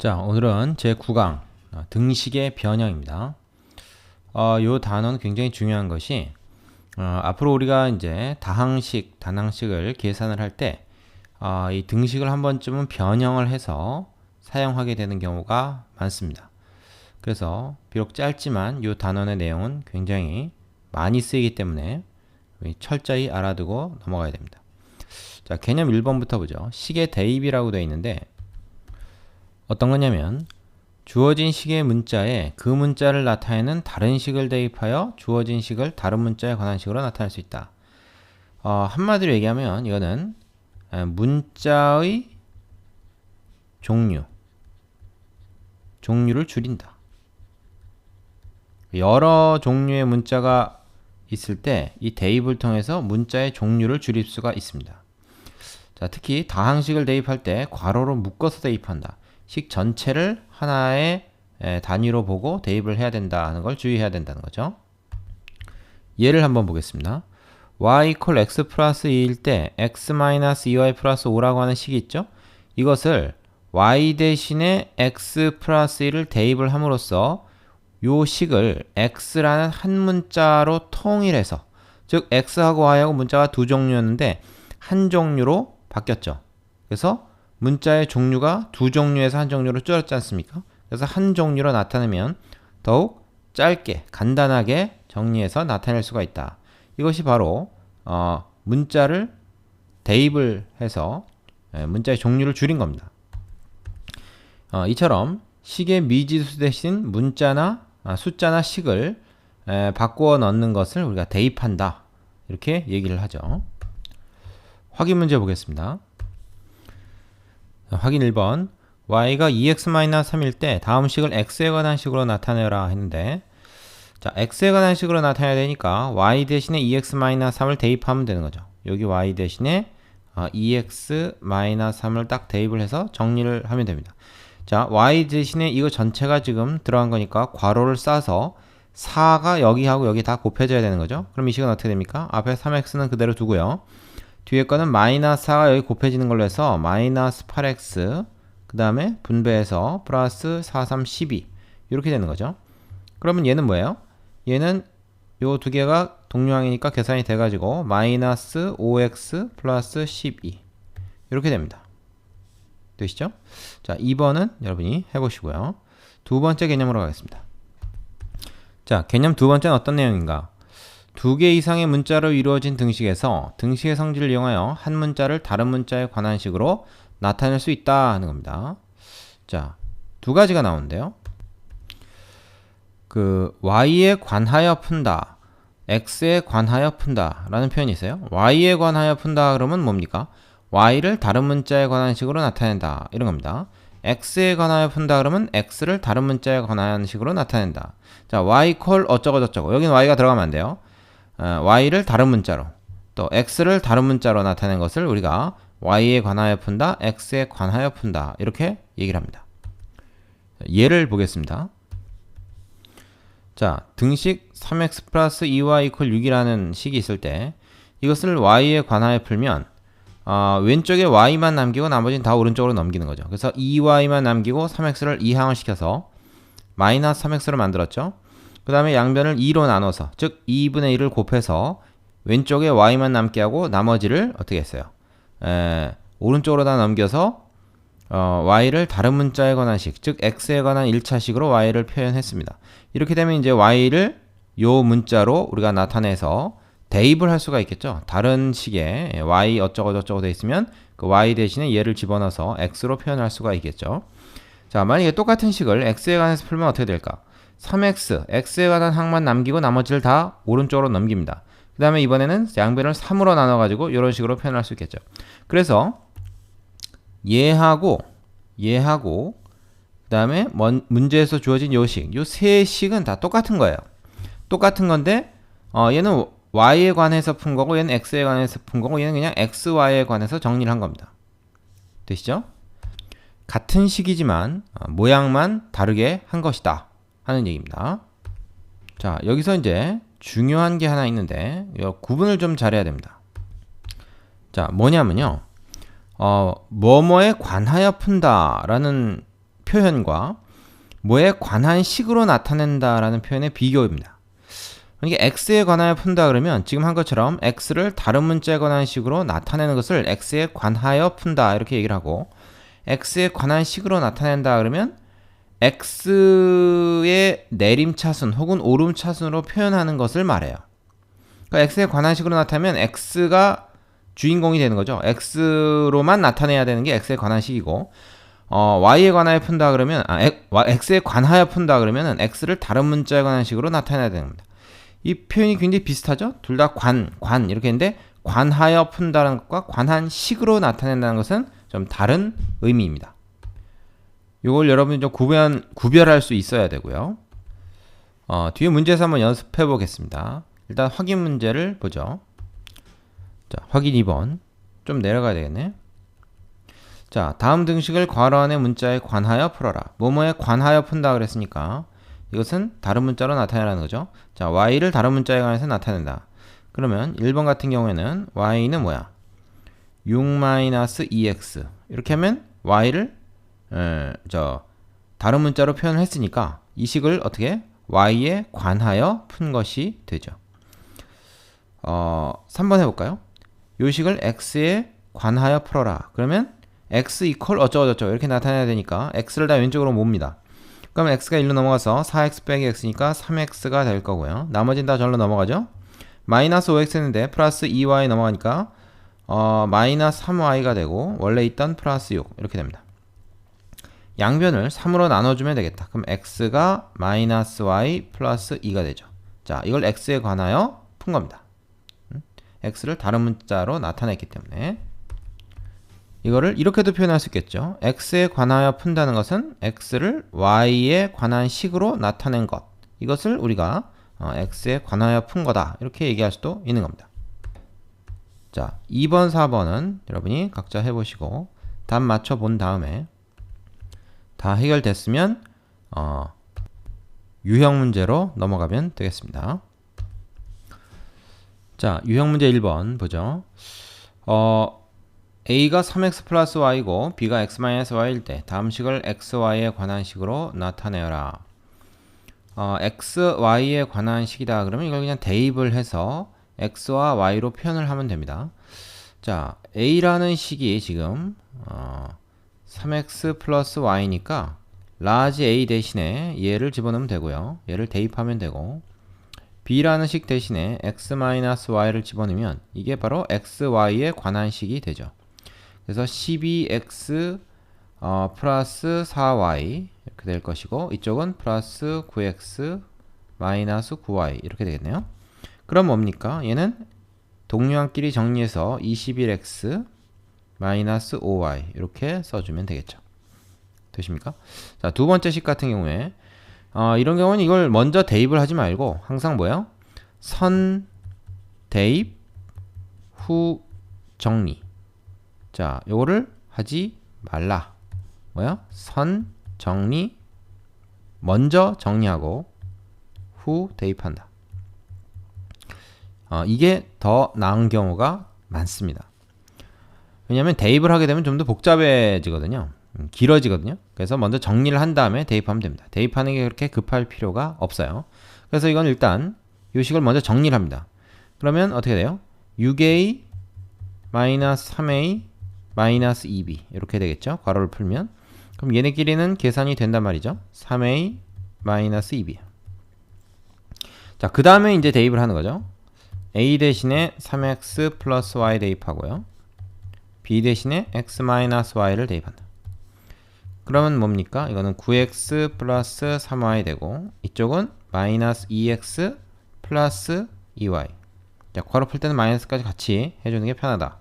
자, 오늘은 제9강 등식의 변형입니다. 요 단어는 굉장히 중요한 것이 앞으로 우리가 이제 다항식, 단항식을 계산을 할 때 이 등식을 한 번쯤은 변형을 해서 사용하게 되는 경우가 많습니다. 그래서 비록 짧지만 요 단원의 내용은 굉장히 많이 쓰이기 때문에 철저히 알아두고 넘어가야 됩니다. 자, 개념 1번부터 보죠. 식의 대입이라고 되어 있는데 어떤 거냐면 주어진 식의 문자에 그 문자를 나타내는 다른 식을 대입하여 주어진 식을 다른 문자에 관한 식으로 나타낼 수 있다. 한마디로 얘기하면 이거는 문자의 종류를 줄인다. 여러 종류의 문자가 있을 때 이 대입을 통해서 문자의 종류를 줄일 수가 있습니다. 자, 특히 다항식을 대입할 때 괄호로 묶어서 대입한다. 식 전체를 하나의 단위로 보고 대입을 해야 된다는 걸 주의해야 된다는 거죠. 예를 한번 보겠습니다. y equal x 플러스 2일 때 x 마이너스 2y 플러스 5라고 하는 식이 있죠. 이것을 y 대신에 x 플러스 1을 대입을 함으로써 요 식을 x라는 한 문자로 통일해서, 즉 x하고 y하고 문자가 두 종류였는데 한 종류로 바뀌었죠. 그래서 문자의 종류가 두 종류에서 한 종류로 줄었지 않습니까? 그래서 한 종류로 나타내면 더욱 짧게 간단하게 정리해서 나타낼 수가 있다. 이것이 바로 문자를 대입을 해서 문자의 종류를 줄인 겁니다. 이처럼 식의 미지수 대신 문자나 숫자나 식을 바꾸어 넣는 것을 우리가 대입한다, 이렇게 얘기를 하죠. 확인 문제 보겠습니다. 확인 1번. y가 2x-3일 때 다음 식을 x에 관한 식으로 나타내라 했는데, 자, x에 관한 식으로 나타내야 되니까 y 대신에 2x-3을 대입하면 되는 거죠. 여기 y 대신에 2x-3을 딱 대입을 해서 정리를 하면 됩니다. 자, y 대신에 이거 전체가 지금 들어간 거니까 괄호를 싸서 4가 여기하고 여기 다 곱해져야 되는 거죠. 그럼 이 식은 어떻게 됩니까? 앞에 3x는 그대로 두고요. 뒤에 거는 마이너스 4가 여기 곱해지는 걸로 해서 마이너스 8x, 그 다음에 분배해서 플러스 4, 3, 12 이렇게 되는 거죠. 그러면 얘는 뭐예요? 얘는 요 두 개가 동류항이니까 계산이 돼가지고 마이너스 5x 플러스 12 이렇게 됩니다. 되시죠? 자, 2번은 여러분이 해보시고요. 두 번째 개념으로 가겠습니다. 자, 개념 두 번째는 어떤 내용인가? 두 개 이상의 문자로 이루어진 등식에서 등식의 성질을 이용하여 한 문자를 다른 문자에 관한 식으로 나타낼 수 있다는 겁니다. 자, 두 가지가 나오는데요. y에 관하여 푼다, x에 관하여 푼다 라는 표현이 있어요. y에 관하여 푼다 그러면 뭡니까? y를 다른 문자에 관한 식으로 나타낸다, 이런 겁니다. x에 관하여 푼다 그러면 x를 다른 문자에 관한 식으로 나타낸다. 자, y 콜 어쩌고 저쩌고, 여기는 y가 들어가면 안 돼요. y를 다른 문자로, 또 x를 다른 문자로 나타낸 것을 우리가 y에 관하여 푼다, x에 관하여 푼다, 이렇게 얘기를 합니다. 예를 보겠습니다. 자, 등식 3x 플러스 2y 이퀄 6이라는 식이 있을 때 이것을 y에 관하여 풀면 왼쪽에 y만 남기고 나머지는 다 오른쪽으로 넘기는 거죠. 그래서 2y만 남기고 3x를 이항을 시켜서 마이너스 3x로 만들었죠. 그 다음에 양변을 2로 나눠서, 즉 2분의 1을 곱해서 왼쪽에 y만 남게 하고 나머지를 어떻게 했어요? 오른쪽으로 다 넘겨서 y를 다른 문자에 관한 식, 즉 x에 관한 1차식으로 y를 표현했습니다. 이렇게 되면 이제 y를 요 문자로 우리가 나타내서 대입을 할 수가 있겠죠. 다른 식에 y 어쩌고 저쩌고 돼 있으면 그 y 대신에 얘를 집어넣어서 x로 표현할 수가 있겠죠. 자, 만약에 똑같은 식을 x에 관해서 풀면 어떻게 될까? 3x, x에 관한 항만 남기고 나머지를 다 오른쪽으로 넘깁니다. 그 다음에 이번에는 양변을 3으로 나눠가지고 이런 식으로 표현할 수 있겠죠. 그래서 얘하고 그 다음에 문제에서 주어진 요 식, 요 세 식은 다 똑같은 거예요. 똑같은 건데 얘는 y에 관해서 푼 거고 얘는 x에 관해서 푼 거고 얘는 그냥 xy에 관해서 정리를 한 겁니다. 되시죠? 같은 식이지만 모양만 다르게 한 것이다 하는 얘기입니다. 자, 여기서 이제 중요한 게 하나 있는데 구분을 좀 잘해야 됩니다. 자, 뭐냐면요, 뭐뭐에 관하여 푼다 라는 표현과 뭐에 관한 식으로 나타낸다라는 표현의 비교입니다. 그러니까 x에 관하여 푼다 그러면 지금 한 것처럼 x를 다른 문자에 관한 식으로 나타내는 것을 x에 관하여 푼다 이렇게 얘기를 하고, x에 관한 식으로 나타낸다 그러면 x의 내림차순 혹은 오름차순으로 표현하는 것을 말해요. 그러니까 x에 관한 식으로 나타내면 x가 주인공이 되는 거죠. x로만 나타내야 되는 게 x에 관한 식이고, y에 관하여 푼다 그러면 x에 관하여 푼다 그러면은 x를 다른 문자에 관한 식으로 나타내야 되는 겁니다. 이 표현이 굉장히 비슷하죠. 둘 다 관 이렇게 했는데, 관하여 푼다는 것과 관한 식으로 나타낸다는 것은 좀 다른 의미입니다. 이걸 여러분이 좀 구별할 수 있어야 되고요. 뒤에 문제에서 한번 연습해 보겠습니다. 일단 확인 문제를 보죠. 자, 확인 2번. 좀 내려가야 되겠네. 자, 다음 등식을 괄호 안의 문자에 관하여 풀어라. 뭐뭐에 관하여 푼다 그랬으니까 이것은 다른 문자로 나타내라는 거죠. 자, y를 다른 문자에 관해서 나타낸다. 그러면 1번 같은 경우에는 y는 뭐야? 6-2x. 이렇게 하면 y를 다른 문자로 표현을 했으니까 이 식을 어떻게? y에 관하여 푼 것이 되죠. 3번 해볼까요? 요 식을 x에 관하여 풀어라. 그러면 x 이퀄 어쩌고저쩌고 이렇게 나타내야 되니까 x를 다 왼쪽으로 몹니다. 그러면 x가 1로 넘어가서 4x 빼기 x니까 3x가 될 거고요. 나머지는 다 절로 넘어가죠. 마이너스 5x 했는데 플러스 2y 넘어가니까 마이너스 3y가 되고, 원래 있던 플러스 6 이렇게 됩니다. 양변을 3으로 나눠주면 되겠다. 그럼 x가 마이너스 y 플러스 2가 되죠. 자, 이걸 x에 관하여 푼 겁니다. x를 다른 문자로 나타냈기 때문에 이거를 이렇게도 표현할 수 있겠죠. x에 관하여 푼다는 것은 x를 y에 관한 식으로 나타낸 것, 이것을 우리가 x에 관하여 푼 거다 이렇게 얘기할 수도 있는 겁니다. 자, 2번 4번은 여러분이 각자 해보시고 답 맞춰 본 다음에 다 해결됐으면 유형 문제로 넘어가면 되겠습니다. 자, 유형 문제 1번 보죠. a가 3x 플러스 y고 b가 x 마이너스 y일 때 다음 식을 x, y에 관한 식으로 나타내어라. x, y에 관한 식이다 그러면 이걸 그냥 대입을 해서 x와 y로 표현을 하면 됩니다. 자, a라는 식이 지금 3x 플러스 y니까 라지 a 대신에 얘를 집어넣으면 되고요. 얘를 대입하면 되고, b라는 식 대신에 x 마이너스 y를 집어넣으면 이게 바로 x, y에 관한 식이 되죠. 그래서 12x 플러스 4y 이렇게 될 것이고, 이쪽은 플러스 9x 마이너스 9y 이렇게 되겠네요. 그럼 뭡니까? 얘는 동류항끼리 정리해서 21x 마이너스 5y 이렇게 써주면 되겠죠. 되십니까? 자, 두 번째 식 같은 경우에 이런 경우는 이걸 먼저 대입을 하지 말고 항상 뭐예요? 선 대입 후 정리. 자, 요거를 하지 말라. 뭐야? 선 정리, 먼저 정리하고 후 대입한다. 이게 더 나은 경우가 많습니다. 왜냐하면 대입을 하게 되면 좀 더 복잡해지거든요. 길어지거든요. 그래서 먼저 정리를 한 다음에 대입하면 됩니다. 대입하는 게 그렇게 급할 필요가 없어요. 그래서 이건 일단 이 식을 먼저 정리를 합니다. 그러면 어떻게 돼요? 6a 마이너스 3a 마이너스 2b 이렇게 되겠죠. 괄호를 풀면. 그럼 얘네끼리는 계산이 된단 말이죠. 3a 마이너스 2b. 자, 그 다음에 이제 대입을 하는 거죠. a 대신에 3x 플러스 y 대입하고요. b 대신에 x 마이너스 y를 대입한다. 그러면 뭡니까? 이거는 9x 플러스 3y 되고, 이쪽은 마이너스 2x 플러스 2y. 자, 괄호 풀 때는 마이너스까지 같이 해주는 게 편하다.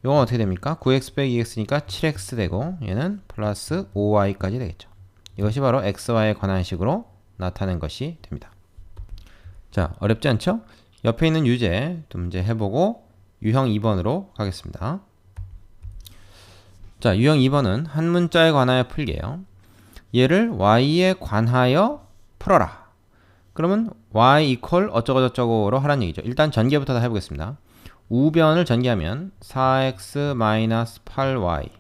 이건 어떻게 됩니까? 9x 빼기 2x니까 7x 되고, 얘는 플러스 5y까지 되겠죠. 이것이 바로 xy에 관한 식으로 나타낸 것이 됩니다. 자, 어렵지 않죠? 옆에 있는 유제 또 문제 해보고 유형 2번으로 가겠습니다. 자, 유형 2번은 한 문자에 관하여 풀게요. 얘를 y에 관하여 풀어라. 그러면 y 이퀄 어쩌고저쩌고로 하라는 얘기죠. 일단 전개부터 다 해보겠습니다. 우변을 전개하면 4x 마이너스 8y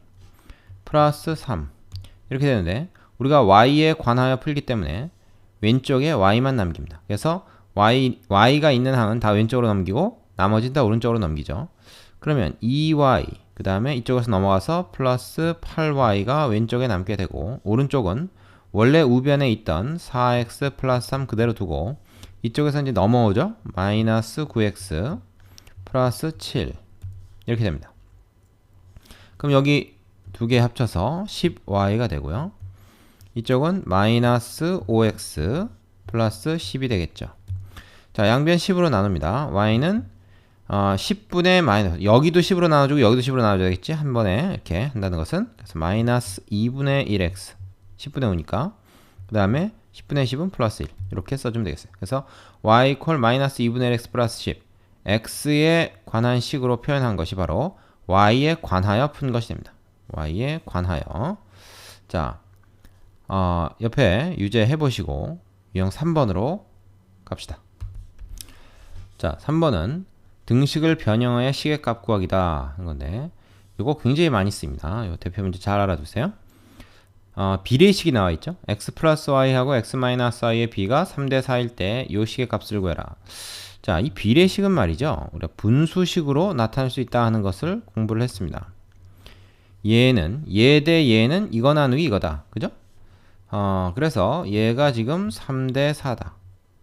플러스 3. 이렇게 되는데 우리가 y에 관하여 풀기 때문에 왼쪽에 y만 남깁니다. 그래서 y가 있는 항은 다 왼쪽으로 넘기고 나머지는 다 오른쪽으로 넘기죠. 그러면 2y 그 다음에 이쪽에서 넘어가서 플러스 8y가 왼쪽에 남게 되고 오른쪽은 원래 우변에 있던 4x 플러스 3 그대로 두고 이쪽에서 이제 넘어오죠. 마이너스 9x 플러스 7 이렇게 됩니다. 그럼 여기 두 개 합쳐서 10y가 되고요. 이쪽은 마이너스 5x 플러스 10이 되겠죠. 자, 양변 10으로 나눕니다. y는 10분의 마이너스, 여기도 10으로 나눠주고 여기도 10으로 나눠줘야 되겠지. 한 번에 이렇게 한다는 것은 그래서 마이너스 2분의 1x 10분의 5니까 그 다음에 10분의 10은 플러스 1 이렇게 써주면 되겠어요. 그래서 y 콜 마이너스 2분의 1x 플러스 10 x에 관한 식으로 표현한 것이 바로 y에 관하여 푼 것이 됩니다. y에 관하여. 자, 옆에 유제 해보시고 유형 3번으로 갑시다. 자, 3번은 등식을 변형하여 식의 값 구하기다 한 건데 이거 굉장히 많이 씁니다. 이 대표 문제 잘 알아두세요. 비례식이 나와 있죠. x 플러스 y하고 x 마이너스 y의 b가 3대 4일 때 이 식의 값을 구해라. 자, 이 비례식은 말이죠. 우리가 분수식으로 나타낼 수 있다 하는 것을 공부를 했습니다. 얘는 얘 대 얘는 이거 나누기 이거다. 그죠? 그래서 얘가 지금 3대 4다.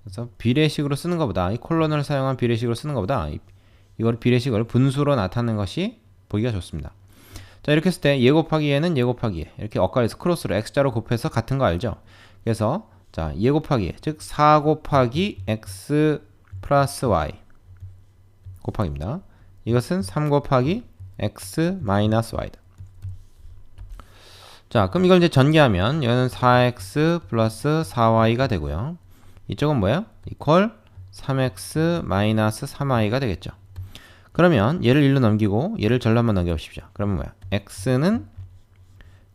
그래서 비례식으로 쓰는 것보다 이 콜론을 사용한 비례식으로 쓰는 것보다 이걸 비례식을 분수로 나타내는 것이 보기가 좋습니다. 자, 이렇게 했을 때 얘 곱하기 얘는 얘 곱하기 얘 이렇게 엇갈려서 크로스로 x자로 곱해서 같은 거 알죠? 그래서 자, 얘 곱하기 얘 즉 4 곱하기 x 플러스 y 곱하기입니다. 이것은 3 곱하기 x 마이너스 y다. 자, 그럼 이걸 이제 전개하면 이거는 4x 플러스 4y가 되고요. 이쪽은 뭐예요? 이퀄 3x 마이너스 3y가 되겠죠. 그러면 얘를 1로 넘기고 얘를 절로 한번 넘겨보십시오. 그러면 뭐야? x는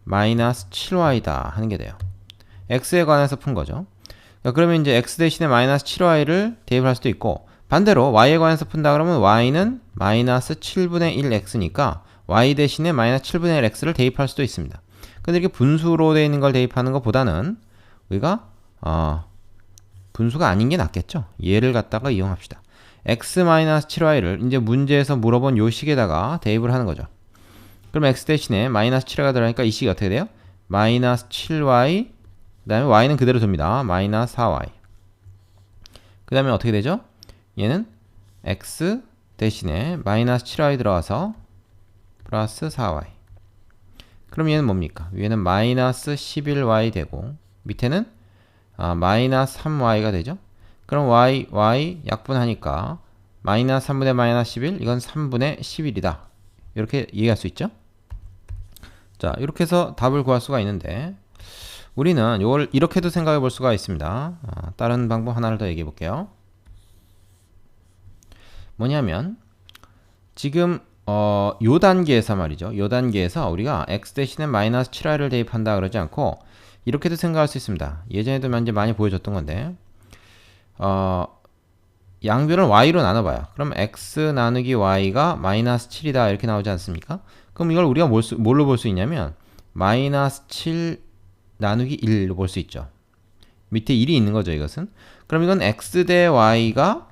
마이너스 7y다 하는 게 돼요. x에 관해서 푼 거죠. 그러면 이제 x 대신에 마이너스 7y를 대입할 수도 있고 반대로 y에 관해서 푼다 그러면 y는 마이너스 7분의 1x니까 y 대신에 마이너스 7분의 1x를 대입할 수도 있습니다. 근데 이렇게 분수로 되어 있는 걸 대입하는 것보다는 우리가 분수가 아닌 게 낫겠죠. 얘를 갖다가 이용합시다. x-7y를 이제 문제에서 물어본 요 식에다가 대입을 하는 거죠. 그럼 x 대신에 마이너스 7y가 들어가니까 이 식이 어떻게 돼요? 마이너스 7y 그 다음에 y는 그대로 둡니다. 마이너스 4y 그 다음에 어떻게 되죠? 얘는 x 대신에 마이너스 7y 들어가서 플러스 4y 그럼 얘는 뭡니까? 위에는 마이너스 11y 되고 밑에는 마이너스 3y가 되죠? 그럼 y 약분하니까 마이너스 3분의 마이너스 11 이건 3분의 11이다. 이렇게 얘기할 수 있죠? 자, 이렇게 해서 답을 구할 수가 있는데 우리는 이걸 이렇게도 생각해 볼 수가 있습니다. 다른 방법 하나를 더 얘기해 볼게요. 뭐냐면 지금 요 단계에서 말이죠. 요 단계에서 우리가 x 대신에 마이너스 7y를 대입한다 그러지 않고 이렇게도 생각할 수 있습니다. 예전에도 이제 많이 보여줬던 건데 양변을 y로 나눠봐요. 그럼 x 나누기 y가 마이너스 7이다 이렇게 나오지 않습니까? 그럼 이걸 우리가 뭘로 볼 수 있냐면 마이너스 7 나누기 1로 볼 수 있죠. 밑에 1이 있는 거죠. 이것은. 그럼 이건 x 대 y가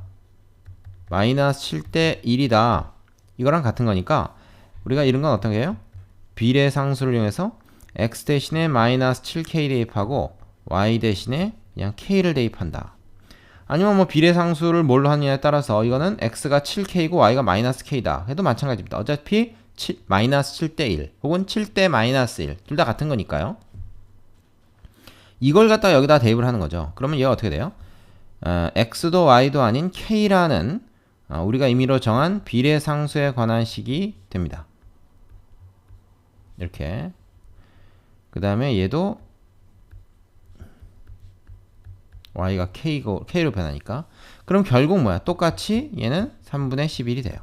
마이너스 7 대 1이다. 이거랑 같은 거니까 우리가 이런 건 어떤 게요? 비례상수를 이용해서 x 대신에 마이너스 7k 대입하고 y 대신에 그냥 k를 대입한다. 아니면 뭐 비례상수를 뭘로 하느냐에 따라서 이거는 x가 7k고 y가 마이너스 k다 해도 마찬가지입니다. 어차피 마이너스 7 대 1 혹은 7 대 마이너스 1 둘 다 같은 거니까요. 이걸 갖다가 여기다 대입을 하는 거죠. 그러면 얘가 어떻게 돼요? x도 y도 아닌 k라는 우리가 임의로 정한 비례상수에 관한 식이 됩니다. 이렇게. 그 다음에 얘도 y가 k로 변하니까. 그럼 결국 뭐야? 똑같이 얘는 3분의 11이 돼요.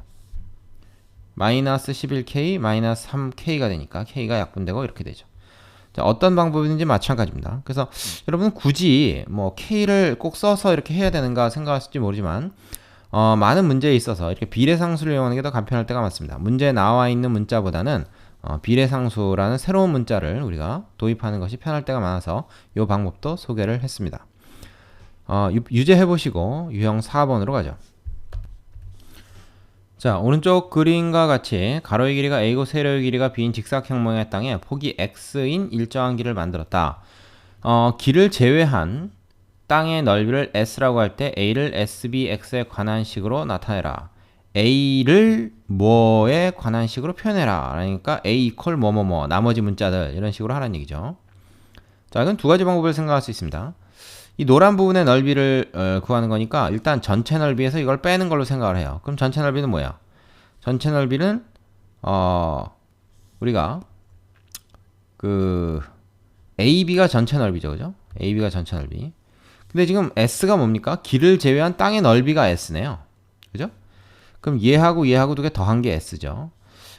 마이너스 11k 마이너스 3k가 되니까 k가 약분되고 이렇게 되죠. 자, 어떤 방법이든지 마찬가지입니다. 그래서 여러분 굳이 뭐 k를 꼭 써서 이렇게 해야 되는가 생각하실지 모르지만 많은 문제에 있어서 이렇게 비례상수를 이용하는 게 더 간편할 때가 많습니다. 문제에 나와 있는 문자보다는 비례상수라는 새로운 문자를 우리가 도입하는 것이 편할 때가 많아서 이 방법도 소개를 했습니다. 유제 해보시고 유형 4번으로 가죠. 자, 오른쪽 그림과 같이 가로의 길이가 a고 세로의 길이가 b인 직사각형 모양의 땅에 폭이 x인 일정한 길을 만들었다. 길을 제외한 땅의 넓이를 s라고 할 때 a를 sbx에 관한 식으로 나타내라. a를 뭐에 관한 식으로 표현해라. 그러니까 a 이퀄 뭐뭐뭐 나머지 문자들 이런 식으로 하라는 얘기죠. 자, 이건 두 가지 방법을 생각할 수 있습니다. 이 노란 부분의 넓이를 구하는 거니까 일단 전체 넓이에서 이걸 빼는 걸로 생각을 해요. 그럼 전체 넓이는 뭐야? 전체 넓이는 우리가 그 AB가 전체 넓이죠, 그죠? AB가 전체 넓이. 근데 지금 S가 뭡니까? 길을 제외한 땅의 넓이가 S네요, 그죠? 그럼 얘하고 얘하고 두 개 더한 게 S죠.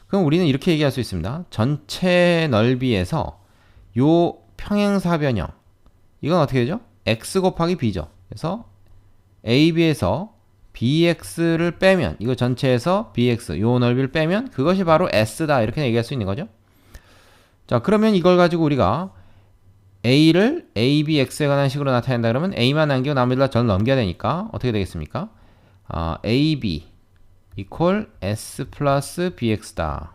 그럼 우리는 이렇게 얘기할 수 있습니다. 전체 넓이에서 요 평행사변형 이건 어떻게 되죠? x 곱하기 b죠. 그래서 AB에서 BX를 빼면 이거 전체에서 BX 요 넓이를 빼면 그것이 바로 S다 이렇게 얘기할 수 있는 거죠. 자, 그러면 이걸 가지고 우리가 A를 ABX에 관한 식으로 나타낸다 그러면 A만 남기고 나머지를 다 절 넘겨야 되니까 어떻게 되겠습니까? AB equal S 플러스 BX다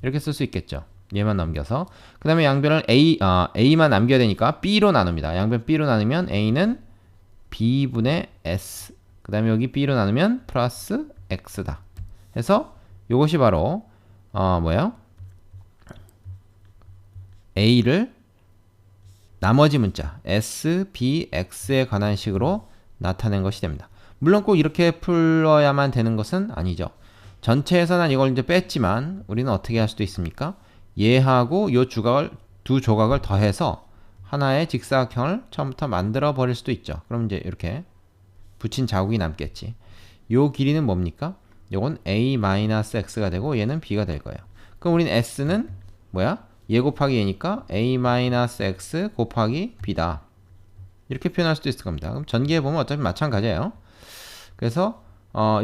이렇게 쓸 수 있겠죠. 얘만 넘겨서 그 다음에 양변을 A만 남겨야 되니까 B로 나눕니다. 양변 B로 나누면 A는 B분의 S 그 다음에 여기 B로 나누면 플러스 X다 해서 요것이 바로 뭐야? A를 나머지 문자 S, B, X에 관한 식으로 나타낸 것이 됩니다. 물론 꼭 이렇게 풀어야만 되는 것은 아니죠. 전체에서 난 이걸 이제 뺐지만 우리는 어떻게 할 수도 있습니까? 얘하고 요 두 조각을 더해서 하나의 직사각형을 처음부터 만들어 버릴 수도 있죠. 그럼 이제 이렇게 붙인 자국이 남겠지. 요 길이는 뭡니까? 요건 a-x가 되고 얘는 b가 될 거예요. 그럼 우리는 s는 뭐야? 얘 곱하기 얘니까 a-x 곱하기 b다. 이렇게 표현할 수도 있을 겁니다. 그럼 전개해보면 어차피 마찬가지예요. 그래서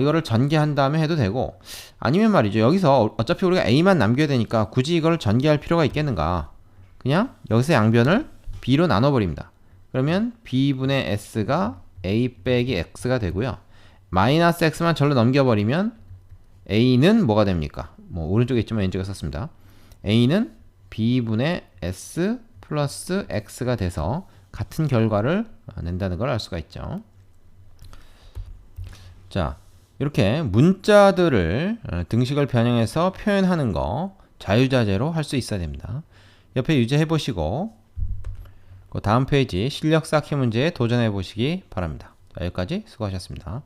이거를 전개한 다음에 해도 되고 아니면 말이죠. 여기서 어차피 우리가 a만 남겨야 되니까 굳이 이걸 전개할 필요가 있겠는가? 그냥 여기서 양변을 b로 나눠버립니다. 그러면 b분의 s가 a 빼기 x가 되고요. 마이너스 x만 절로 넘겨버리면 a는 뭐가 됩니까? 뭐 오른쪽에 있지만 왼쪽에 썼습니다. a는 b분의 s 플러스 x가 돼서 같은 결과를 낸다는 걸 알 수가 있죠. 자, 이렇게 문자들을 등식을 변형해서 표현하는 거 자유자재로 할 수 있어야 됩니다. 옆에 유지해 보시고 그 다음 페이지 실력 쌓기 문제에 도전해 보시기 바랍니다. 자, 여기까지 수고하셨습니다.